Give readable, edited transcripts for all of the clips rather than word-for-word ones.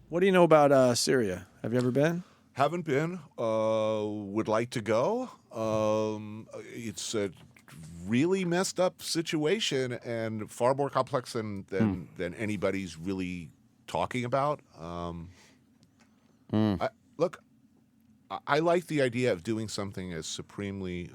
What do you know about Syria? Have you ever been? Haven't been. Would like to go. It's a really messed up situation and far more complex than anybody's really talking about. I like the idea of doing something as supremely.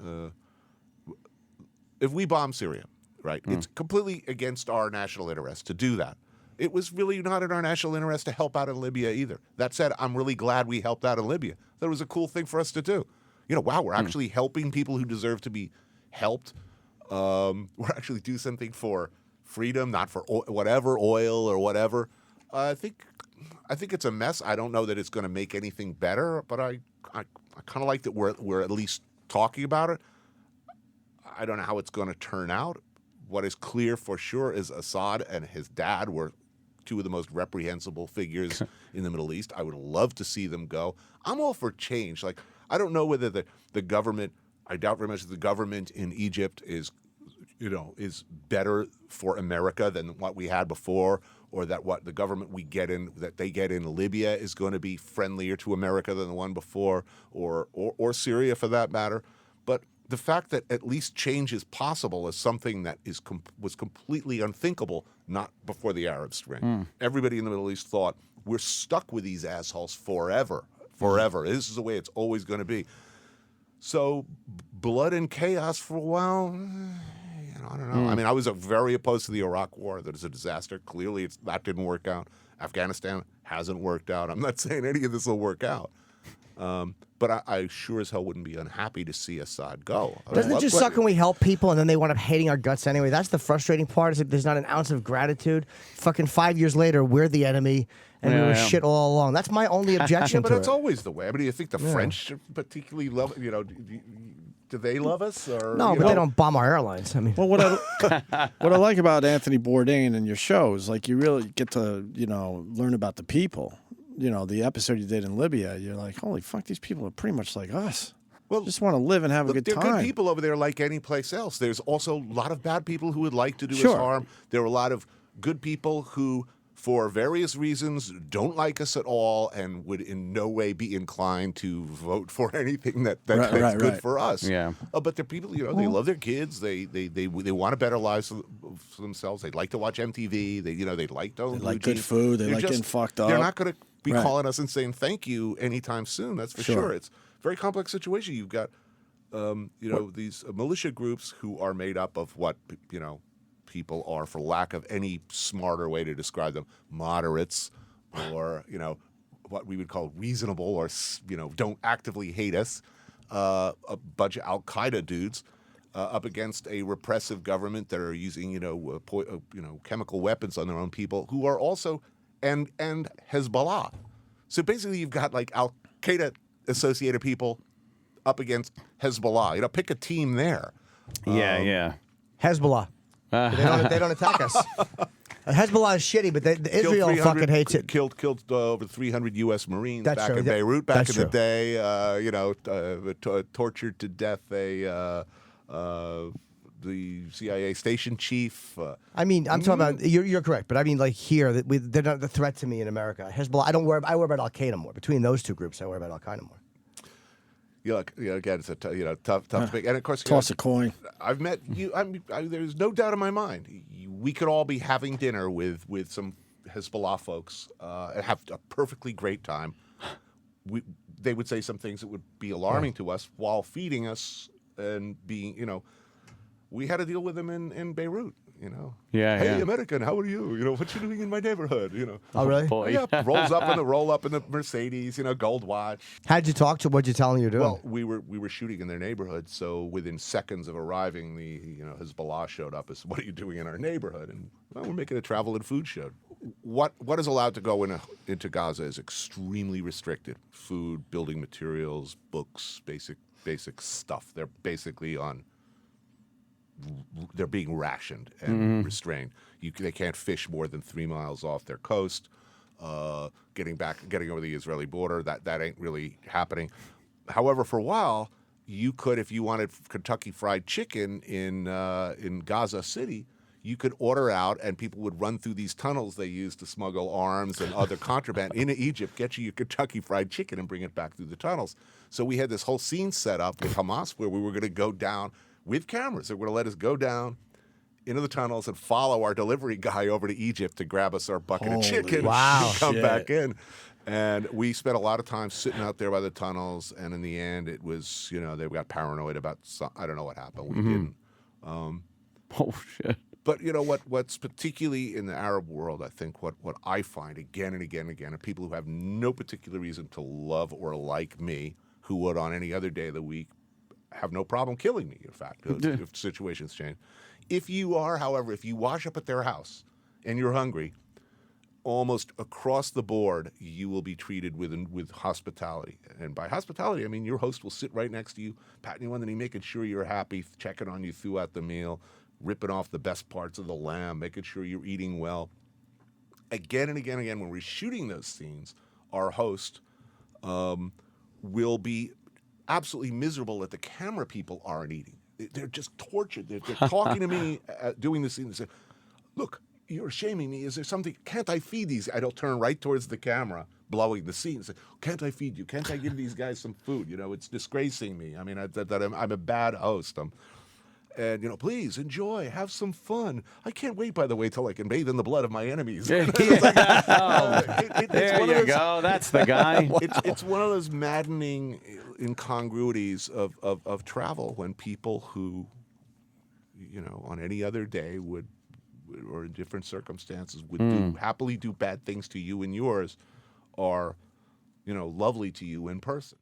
If we bomb Syria, right, it's completely against our national interest to do that. It was really not in our national interest to help out in Libya either. That said, I'm really glad we helped out in Libya. That was a cool thing for us to do. Wow, we're actually helping people who deserve to be helped. We're actually do something for freedom, not for oil or whatever. I think it's a mess. I don't know that it's going to make anything better, but I kind of like that we're at least talking about it. I don't know how it's going to turn out. What is clear for sure is Assad and his dad were two of the most reprehensible figures in the Middle East. I would love to see them go. I'm all for change. Like, I don't know whether the government, I doubt very much that the government in Egypt is better for America than what we had before, or that what the government they get in Libya is going to be friendlier to America than the one before, or Syria for that matter. But the fact that at least change is possible is something that was completely unthinkable not before the Arab Spring. Everybody in the Middle East thought, we're stuck with these assholes forever. This is the way it's always going to be. So blood and chaos for a while, I don't know. I mean, I was very opposed to the Iraq War. That is a disaster. Clearly, that didn't work out. Afghanistan hasn't worked out. I'm not saying any of this will work out. But I sure as hell wouldn't be unhappy to see Assad go. Doesn't it just suck when we help people and then they wind up hating our guts anyway? That's the frustrating part, is that there's not an ounce of gratitude. Fucking 5 years later, we're the enemy, and we were shit all along. That's my only objection but to it's it. always the way. I mean, do you think the French particularly love, do they love us? Or, no, but they don't bomb our airlines. I mean, well, what I like about Anthony Bourdain and your show is, like, you really get to, learn about the people. The episode you did in Libya, you're like, holy fuck, these people are pretty much like us. Well, just want to live and have a good time. There are good people over there like any place else. There's also a lot of bad people who would like to do us harm. There are a lot of good people who, for various reasons, don't like us at all and would in no way be inclined to vote for anything that's good for us. Yeah. But they're people, they love their kids. They want a better lives for themselves. They like to watch MTV. They like to like good food. They like getting fucked up. They're not going to be calling us and saying thank you anytime soon. That's for sure. It's a very complex situation. You've got, these militia groups who are made up of what, people are, for lack of any smarter way to describe them, moderates, or, what we would call reasonable, or, don't actively hate us, a bunch of Al-Qaeda dudes up against a repressive government that are using, chemical weapons on their own people, who are also and Hezbollah. So basically you've got like Al-Qaeda associated people up against Hezbollah. Pick a team there. Yeah. Hezbollah. They don't attack us. Hezbollah is shitty, but Israel fucking hates it. Killed over 300 U.S. Marines in Beirut back in the day. Tortured to death the CIA station chief. I mean, I'm talking about, you're correct, but I mean, like here, they're not the threat to me in America. Hezbollah, I worry about Al-Qaeda more. Between those two groups, I worry about Al-Qaeda more. Again, it's a tough to pick. And of course, toss a coin. I've met you. There's no doubt in my mind. We could all be having dinner with some Hezbollah folks and have a perfectly great time. They would say some things that would be alarming to us while feeding us and being, we had to deal with them in Beirut. Hey, American, how are you? What you doing in my neighborhood? Oh, really? Boy. Yeah, roll up in the Mercedes, gold watch. How'd you talk to? What'd you tell them you were doing? Well, we were shooting in their neighborhood, so within seconds of arriving, the Hezbollah showed up as, what are you doing in our neighborhood? And we're making a travel and food show. What is allowed to go into Gaza is extremely restricted. Food, building materials, books, basic stuff. They're basically they're being rationed and restrained. They can't fish more than 3 miles off their coast. Getting over the Israeli border, that ain't really happening. However, for a while, you could, if you wanted Kentucky Fried Chicken in Gaza City, you could order out, and people would run through these tunnels they used to smuggle arms and other contraband into Egypt, get you your Kentucky Fried Chicken, and bring it back through the tunnels. So we had this whole scene set up with Hamas where we were going to go down with cameras. They were going to let us go down into the tunnels and follow our delivery guy over to Egypt to grab us our bucket of chicken and come back in. And we spent a lot of time sitting out there by the tunnels, and in the end, it was, they got paranoid about I don't know what happened. We didn't. Oh, shit. But what's particularly in the Arab world, I think what I find again and again and again are people who have no particular reason to love or like me, who would on any other day of the week have no problem killing me, in fact, if situations change. If you wash up at their house and you're hungry, almost across the board, you will be treated with hospitality. And by hospitality, I mean your host will sit right next to you, patting you on the knee, making sure you're happy, checking on you throughout the meal, ripping off the best parts of the lamb, making sure you're eating well. Again and again and again, when we're shooting those scenes, our host will be absolutely miserable that the camera people aren't eating. They're just tortured. They're talking to me, doing the scene. They say, look, you're shaming me. Is there something? Can't I feed these? I'll turn right towards the camera, blowing the scene, and say, can't I feed you? Can't I give these guys some food? It's disgracing me. I mean, I'm a bad host. And, please enjoy, have some fun. I can't wait, by the way, till I can bathe in the blood of my enemies. There you go. That's the guy. It's one of those maddening incongruities of travel when people who, on any other day would, or in different circumstances, would happily do bad things to you and yours are, lovely to you in person.